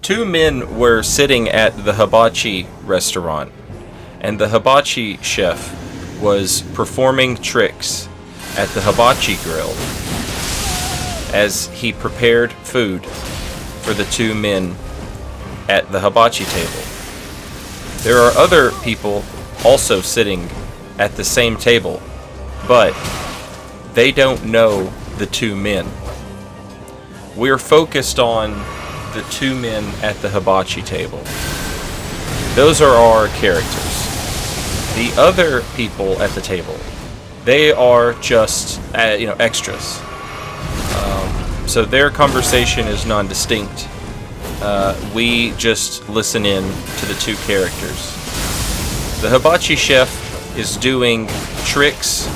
Two men were sitting at the hibachi restaurant, and the hibachi chef was performing tricks at the hibachi grill as he prepared food for the two men at the hibachi table. There are other people also sitting at the same table, but they don't know the two men. We're focused on the two men at the hibachi table. Those are our characters. The other people at the table, they are just extras. So their conversation is non-distinct. We just listen in to the two characters. The hibachi chef is doing tricks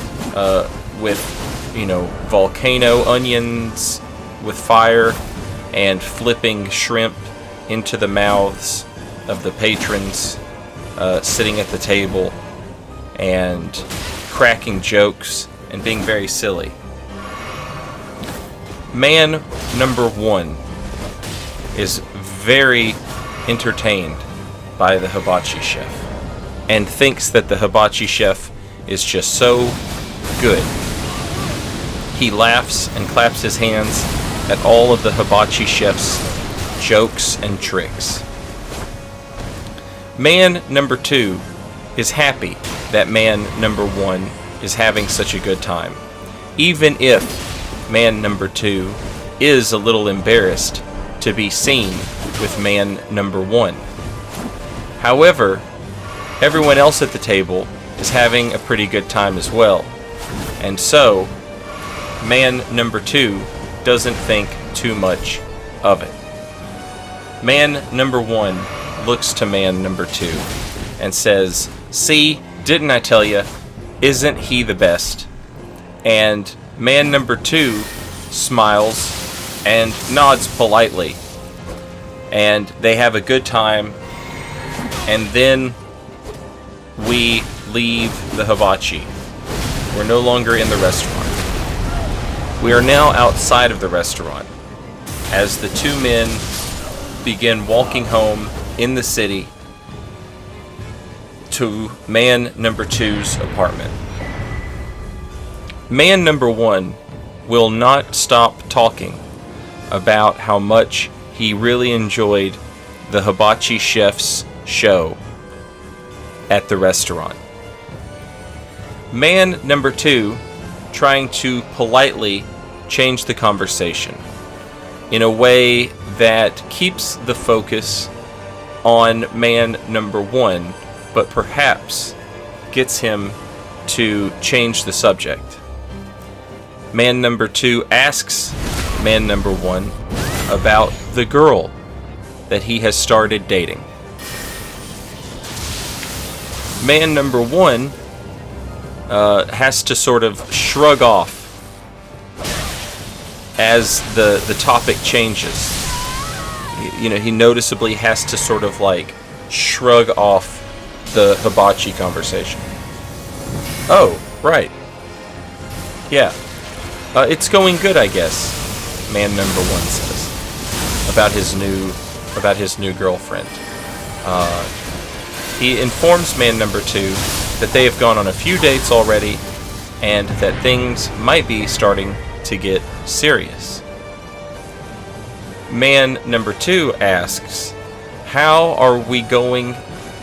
with volcano onions with fire and flipping shrimp into the mouths of the patrons sitting at the table and cracking jokes and being very silly. Man number one is very entertained by the hibachi chef and thinks that the hibachi chef is just so good. He laughs and claps his hands at all of the hibachi chef's jokes and tricks. Man number two is happy that man number one is having such a good time, even if man number two is a little embarrassed to be seen with man number one. However, everyone else at the table is having a pretty good time as well, and so man number two doesn't think too much of it. Man number one looks to man number two and says, "See, didn't I tell you? Isn't he the best?" And man number two smiles and nods politely, and they have a good time, and then we leave the hibachi. We're no longer in the restaurant. We are now outside of the restaurant as the two men begin walking home in the city to man number two's apartment. Man number one will not stop talking about how much he really enjoyed the hibachi chef's show at the restaurant. Man number two trying to politely change the conversation in a way that keeps the focus on man number one, but perhaps gets him to change the subject. Man number two asks man number one about the girl that he has started dating. Man number one has to sort of shrug off as the topic changes. He noticeably has to sort of like shrug off the hibachi conversation. Oh, right. Yeah. It's going good, I guess, man number one says about his new girlfriend. He informs man number two that they have gone on a few dates already and that things might be starting to get serious. Man number two asks, how are we going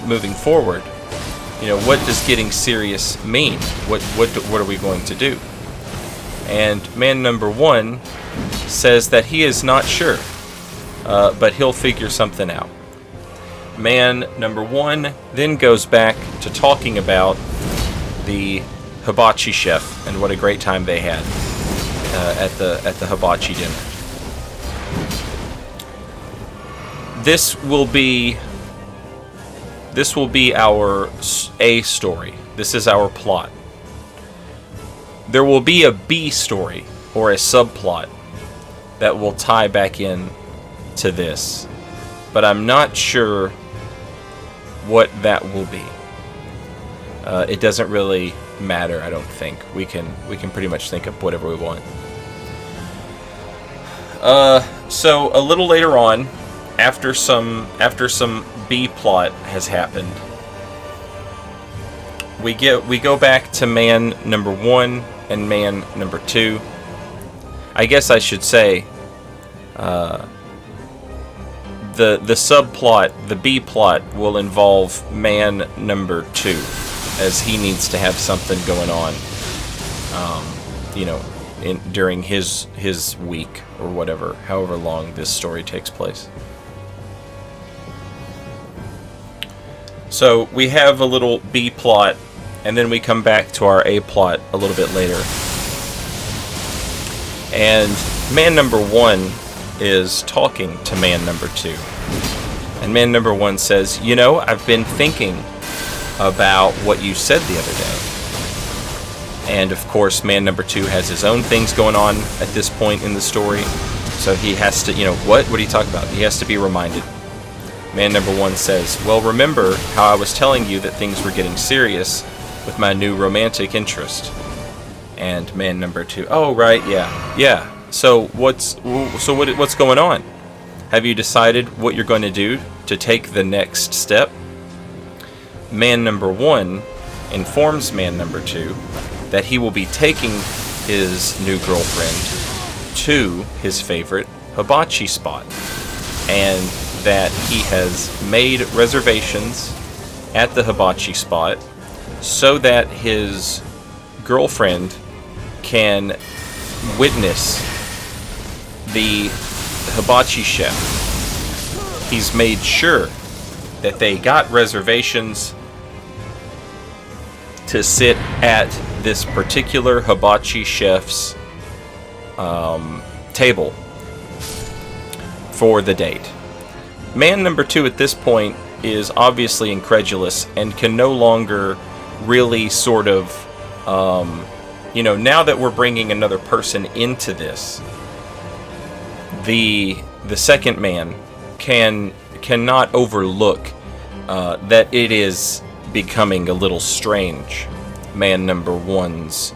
moving forward? What does getting serious mean? What are we going to do? And man number one says that he is not sure, but he'll figure something out. Man number one then goes back to talking about the hibachi chef and what a great time they had at the hibachi dinner. This will be our A story. This is our plot. There will be a B story or a subplot that will tie back in to this, but I'm not sure what that will be. It doesn't really matter, I don't think. We can pretty much think of whatever we want. So a little later on, after some B plot has happened, we go back to man number 1 and man number 2. I guess I should say the subplot, the B plot, will involve man number 2, as he needs to have something going on, during his week or whatever, however long this story takes place. So we have a little B plot, and then we come back to our A plot a little bit later. And man number 1 is talking to man number 2. And man number 1 says, I've been thinking about what you said the other day. And of course, man number 2 has his own things going on at this point in the story. So he has to, what are you talking about? He has to be reminded. Man number 1 says, well, remember how I was telling you that things were getting serious with my new romantic interest? And man number 2, oh, right, yeah. So what's going on? Have you decided what you're going to do to take the next step? Man number 1 informs man number 2 that he will be taking his new girlfriend to his favorite hibachi spot, and that he has made reservations at the hibachi spot so that his girlfriend can witness the hibachi chef. He's made sure that they got reservations to sit at this particular hibachi chef's table for the date. Man number 2 at this point is obviously incredulous and can no longer really sort of, now that we're bringing another person into this, the second man cannot overlook that it is becoming a little strange. Man number 1's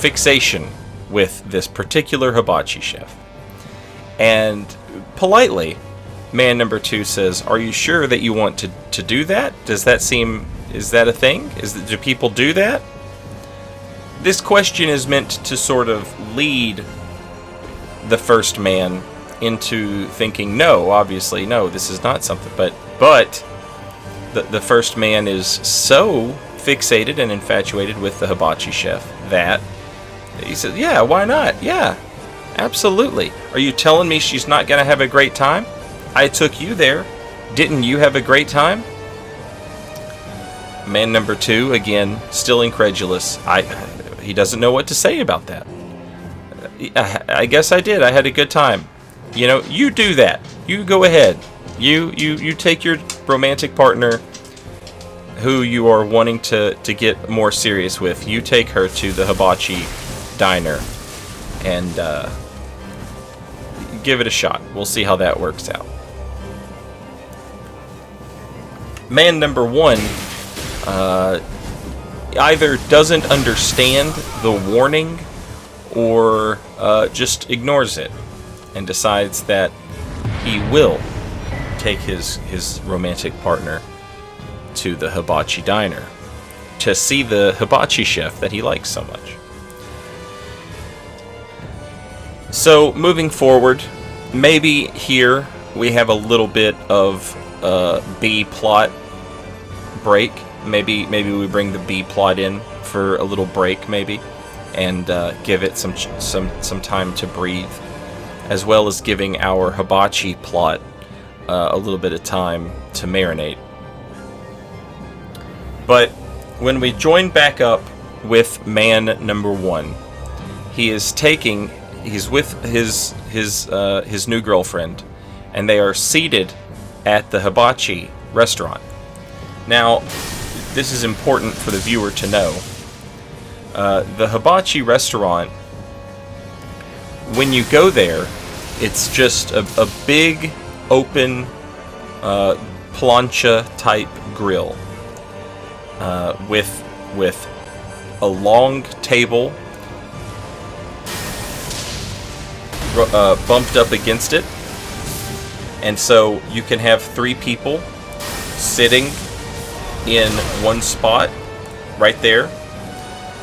fixation with this particular hibachi chef. And politely, man number 2 says, are you sure that you want to do that? Is that a thing? Do people do that? This question is meant to sort of lead the first man into thinking, no, obviously, no, this is not something. But the first man is so fixated and infatuated with the hibachi chef that he says, yeah, why not? Yeah, absolutely. Are you telling me she's not going to have a great time? I took you there. Didn't you have a great time? Man number 2, again, still incredulous. He doesn't know what to say about that. I guess I did. I had a good time. You do that. You go ahead. You take your romantic partner who you are wanting to get more serious with. You take her to the hibachi diner and give it a shot. We'll see how that works out. Man number 1 either doesn't understand the warning or just ignores it and decides that he will take his romantic partner to the hibachi diner to see the hibachi chef that he likes so much. So moving forward, maybe here we have a little bit of B plot break. Maybe we bring the B plot in for a little break, maybe, and give it some time to breathe, as well as giving our hibachi plot a little bit of time to marinate. But when we join back up with man number 1, he's with his new girlfriend, and they are seated at the hibachi restaurant. Now, this is important for the viewer to know. The hibachi restaurant, when you go there, it's just a big open plancha type grill with a long table bumped up against it. And so you can have 3 people sitting in one spot right there.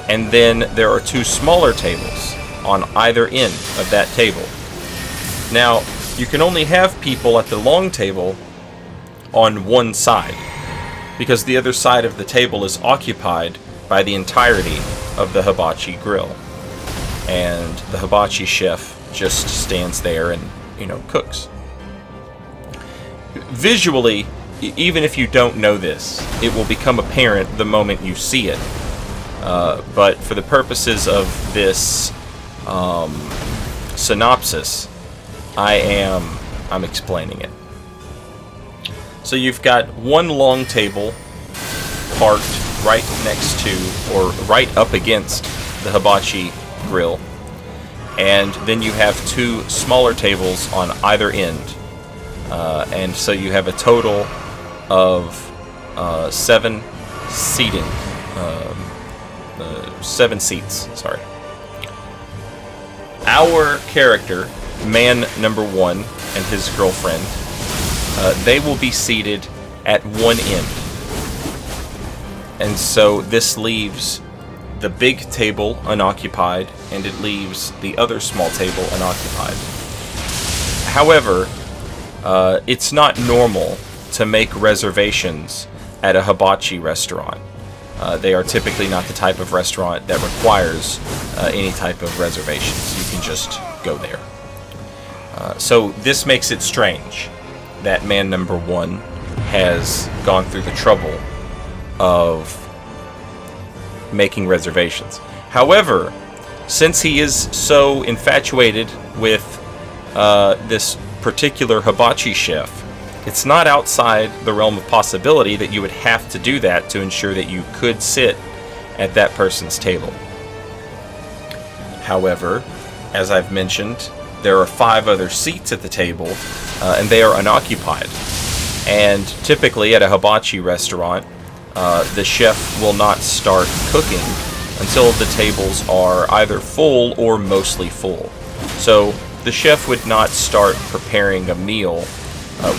And then there are 2 smaller tables on either end of that table. Now, you can only have people at the long table on one side, because the other side of the table is occupied by the entirety of the hibachi grill. And the hibachi chef just stands there and, cooks. Visually, even if you don't know this, it will become apparent the moment you see it. But for the purposes of this synopsis, I'm explaining it. So you've got one long table parked right next to, or right up against, the hibachi grill. And then you have 2 smaller tables on either end. And so you have a total of 7 seating. 7 seats, sorry. Our character, man number 1, and his girlfriend, they will be seated at one end. And so this leaves the big table unoccupied, and it leaves the other small table unoccupied. However, it's not normal to make reservations at a hibachi restaurant. They are typically not the type of restaurant that requires any type of reservations. You can just go there. So this makes it strange that man number 1 has gone through the trouble of making reservations. However, since he is so infatuated with this particular hibachi chef, it's not outside the realm of possibility that you would have to do that to ensure that you could sit at that person's table. However, as I've mentioned, there are 5 other seats at the table, and they are unoccupied. And typically at a hibachi restaurant, the chef will not start cooking until the tables are either full or mostly full. So the chef would not start preparing a meal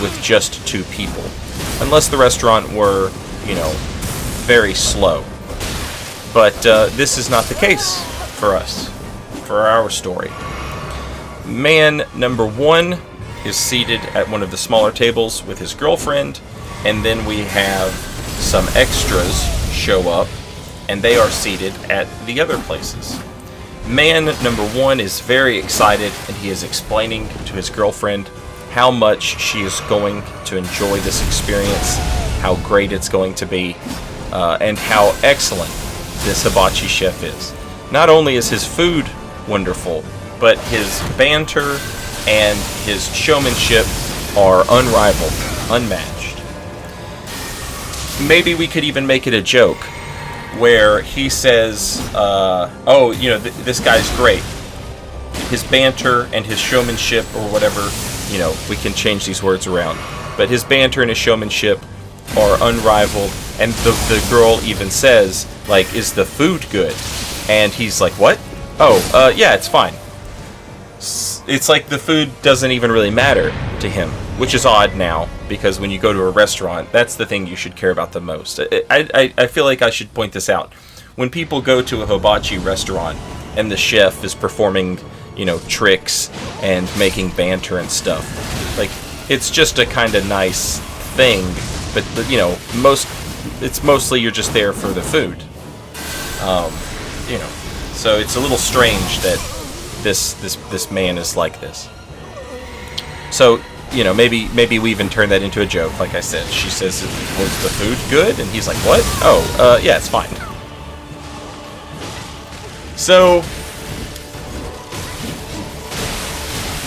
with just 2 people, unless the restaurant were, very slow. But this is not the case for us, for our story. Man number 1 is seated at one of the smaller tables with his girlfriend, and then we have some extras show up, and they are seated at the other places. Man number 1 is very excited, and he is explaining to his girlfriend how much she is going to enjoy this experience, how great it's going to be, and how excellent this hibachi chef is. Not only is his food wonderful, but his banter and his showmanship are unrivaled, unmatched. Maybe we could even make it a joke where he says, this guy's great. His banter and his showmanship, or whatever, we can change these words around. But his banter and his showmanship are unrivaled, and the girl even says, is the food good? And he's like, what? Oh, yeah, it's fine. It's like the food doesn't even really matter to him, which is odd now, because when you go to a restaurant, that's the thing you should care about the most. I feel like I should point this out. When people go to a hibachi restaurant and the chef is performing, tricks and making banter and stuff, it's just a kind of nice thing, but, it's mostly you're just there for the food. So it's a little strange that this man is like this. So, maybe we even turn that into a joke. Like I said, she says, was the food good? And he's like, what? Oh, yeah, it's fine. So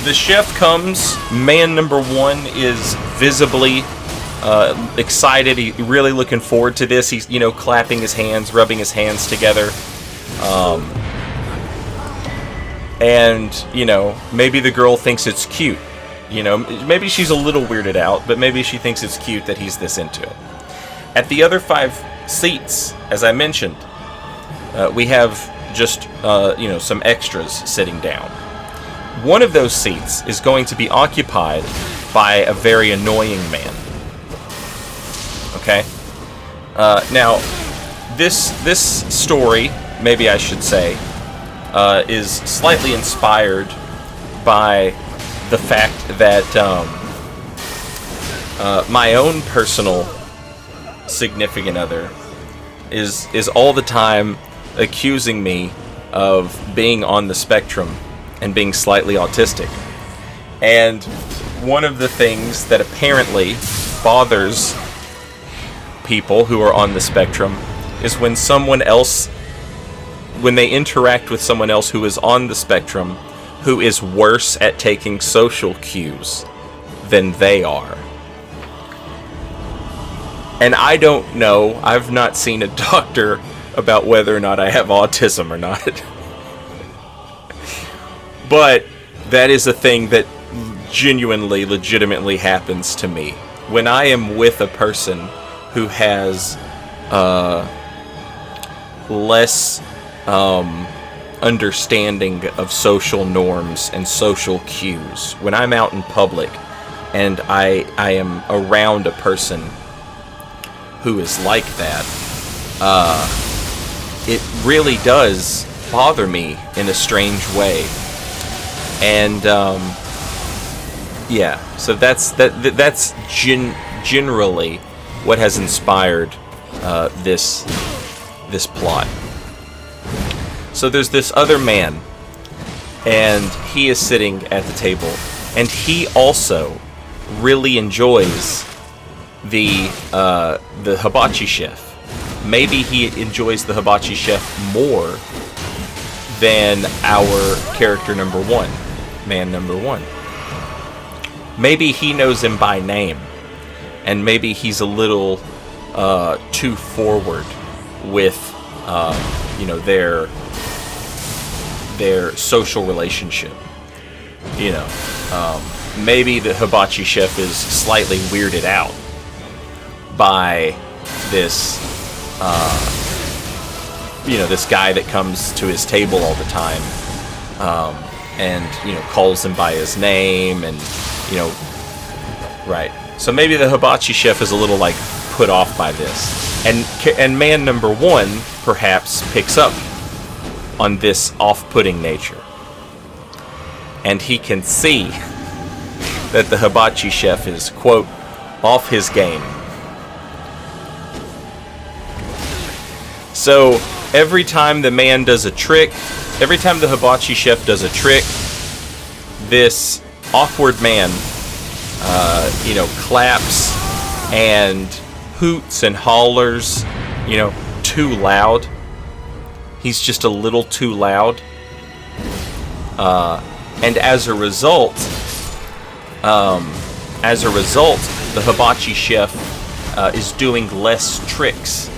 the chef comes. Man number 1 is visibly excited. He's really looking forward to this. He's, clapping his hands, rubbing his hands together. And, maybe the girl thinks it's cute. Maybe she's a little weirded out, but maybe she thinks it's cute that he's this into it. At the other 5 seats, as I mentioned, we have just, some extras sitting down. one of those seats is going to be occupied by a very annoying man. Okay? Now, this story, maybe I should say, is slightly inspired by the fact that my own personal significant other is all the time accusing me of being on the spectrum and being slightly autistic. And one of the things that apparently bothers people who are on the spectrum is when they interact with someone else who is on the spectrum, who is worse at taking social cues than they are. And I don't know, I've not seen a doctor about whether or not I have autism or not. But that is a thing that genuinely, legitimately happens to me. When I am with a person who has less understanding of social norms and social cues, when I'm out in public and I am around a person who is like that, it really does bother me in a strange way. And yeah, so that's generally what has inspired this plot. So there's this other man, and he is sitting at the table, and he also really enjoys the hibachi chef. Maybe he enjoys the hibachi chef more than our character number one, man number one. Maybe he knows him by name, and maybe he's a little too forward with their social relationship. Maybe the hibachi chef is slightly weirded out by this this guy that comes to his table all the time, and calls him by his name, and right. So maybe the hibachi chef is a little put off by this, and man number one perhaps picks up on this off-putting nature, and he can see that the hibachi chef is, quote, off his game. So every time the man does a trick, every time the hibachi chef does a trick, this awkward man, claps and hoots and hollers, too loud. He's just a little too loud. And as a result, the hibachi chef is doing less tricks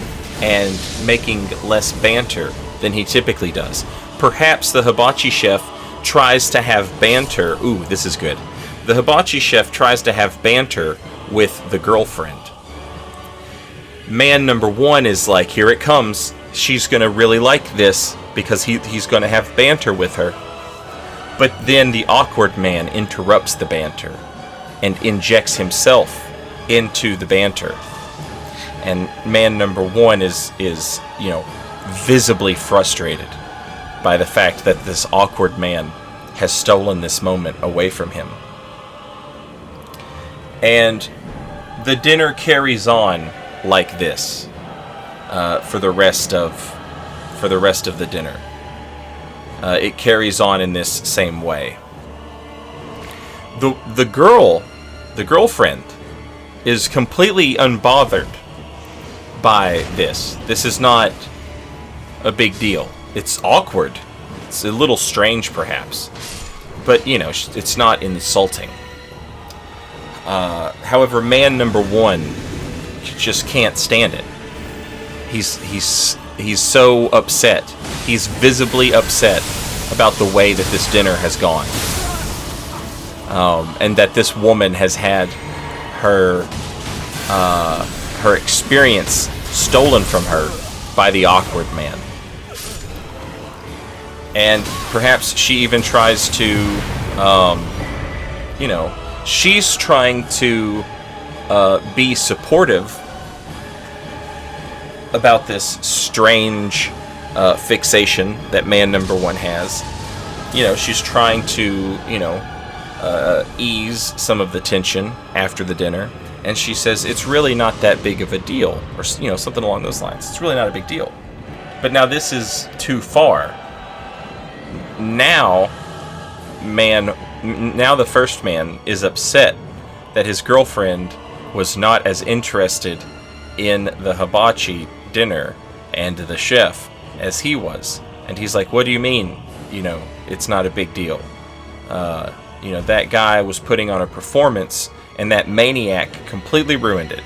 and making less banter than he typically does. Perhaps the hibachi chef tries to have banter. Ooh, this is good. The hibachi chef tries to have banter with the girlfriend. Man number one is like, here it comes. She's going to really like this because he's going to have banter with her. But then the awkward man interrupts the banter and injects himself into the banter. And man number one is visibly frustrated by the fact that this awkward man has stolen this moment away from him. And the dinner carries on like this for the rest of the dinner. It carries on in this same way. The girlfriend, is completely unbothered by this. This is not a big deal. It's awkward. It's a little strange, perhaps, but it's not insulting. However, man number one just can't stand it. He's so upset. He's visibly upset about the way that this dinner has gone, and that this woman has had her experience stolen from her by the awkward man. And perhaps she even tries to You know, she's trying to be supportive about this strange fixation that man number one has. You know, she's trying to, you know, ease some of the tension after the dinner. And she says, it's really not that big of a deal. Or, you know, something along those lines. It's really not a big deal. But now this is too far. Now the first man is upset that his girlfriend was not as interested in the hibachi dinner and the chef as he was. And he's like, what do you mean? You know, it's not a big deal. You know, that guy was putting on a performance, and that maniac completely ruined it.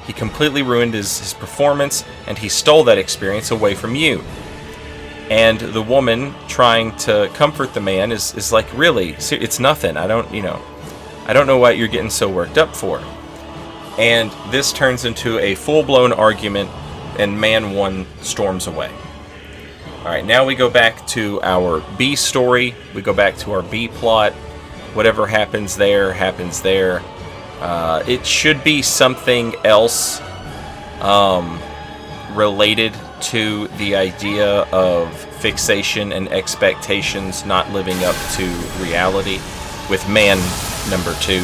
He completely ruined his performance, and he stole that experience away from you. And the woman trying to comfort the man is like, really? It's nothing. I don't know what you're getting so worked up for. And this turns into a full-blown argument, and man one storms away. Alright, now we go back to our B story. We go back to our B plot. Whatever happens there, happens there. It should be something else related to the idea of fixation and expectations not living up to reality. With man number two,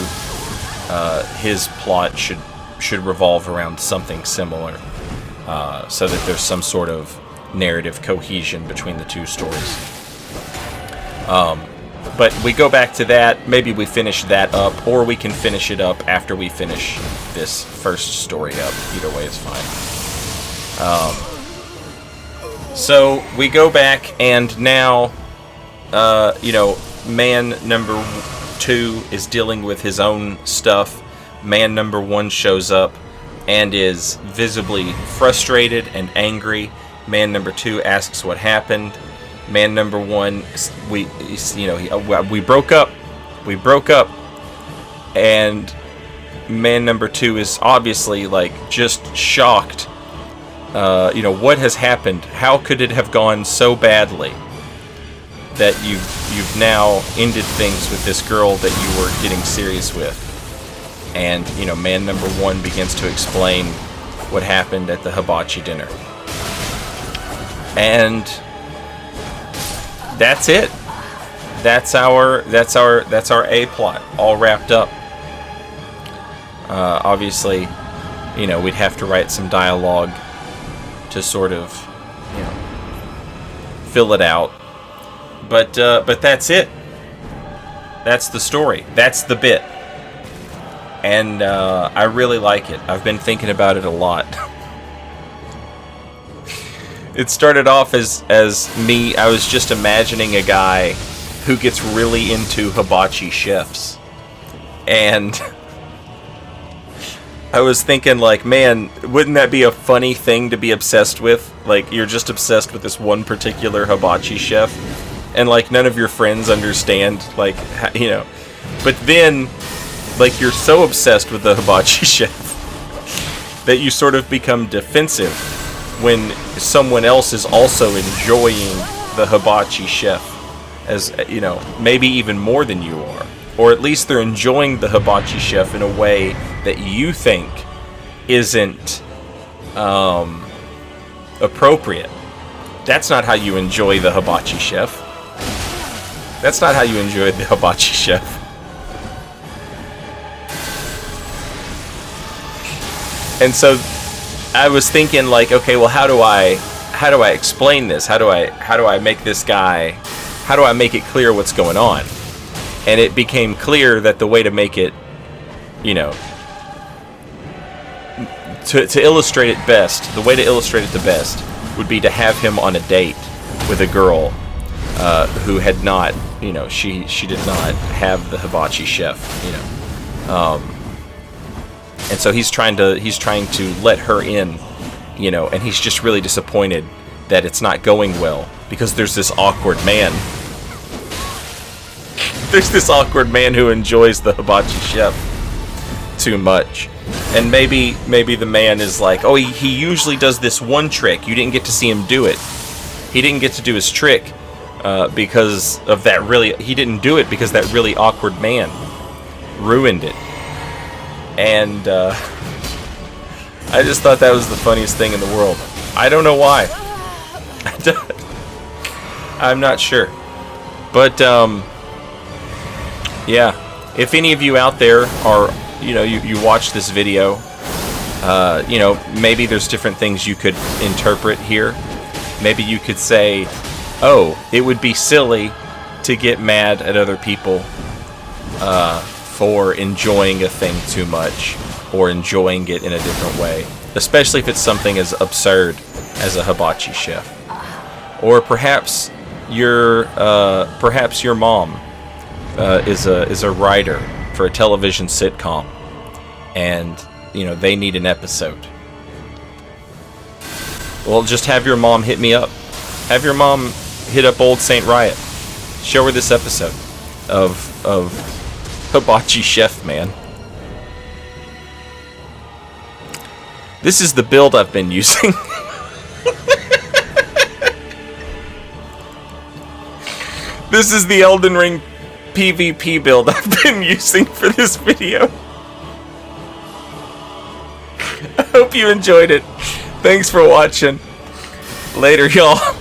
his plot should revolve around something similar, so that there's some sort of narrative cohesion between the two stories. But we go back to that. Maybe we finish that up, or we can finish it up after we finish this first story up. Either way is fine. So we go back, and now, you know, man number two is dealing with his own stuff. Man number one shows up and is visibly frustrated and angry. Man number two asks what happened. Man number one, we broke up. We broke up. And man number two is obviously, like, just shocked. You know, what has happened? How could it have gone so badly that you've now ended things with this girl that you were getting serious with? And, you know, man number one begins to explain what happened at the hibachi dinner. And that's it. That's our A plot all wrapped up. Obviously, you know, we'd have to write some dialogue to sort of, you know, fill it out. But that's it. That's the story. That's the bit. And I really like it. I've been thinking about it a lot. It started off as me. I was just imagining a guy who gets really into hibachi chefs. And I was thinking, like, man, wouldn't that be a funny thing to be obsessed with? Like, you're just obsessed with this one particular hibachi chef, and, like, none of your friends understand, like, you know. But then, like, you're so obsessed with the hibachi chef that you sort of become defensive when someone else is also enjoying the hibachi chef, as, you know, maybe even more than you are. Or at least they're enjoying the hibachi chef in a way that you think isn't appropriate. That's not how you enjoy the hibachi chef. That's not how you enjoy the hibachi chef. And so I was thinking, like, okay, well, how do I explain this? How do I make this guy, how do I make it clear what's going on? And it became clear that the way to make it, you know, to illustrate it best, the way to illustrate it the best would be to have him on a date with a girl who had not, you know, she did not have the hibachi chef, you know. And so he's trying to let her in, you know, and he's just really disappointed that it's not going well because there's this awkward man. There's this awkward man who enjoys the hibachi chef too much. And maybe the man is like, oh, he usually does this one trick. You didn't get to see him do it. He didn't get to do his trick because of that really... He didn't do it because that really awkward man ruined it. And I just thought that was the funniest thing in the world. I don't know why. I'm not sure. But, yeah. If any of you out there are, you watch this video, maybe there's different things you could interpret here. Maybe you could say, oh, it would be silly to get mad at other people for enjoying a thing too much, or enjoying it in a different way, especially if it's something as absurd as a hibachi chef. Or perhaps your mom is a writer for a television sitcom, and they need an episode. Well, just have your mom hit me up. Have your mom hit up old Saint Riot. Show her this episode of Hibachi Chef Man. This is the build I've been using. This is the Elden Ring PvP build I've been using for this video. I hope you enjoyed it. Thanks for watching. Later, y'all.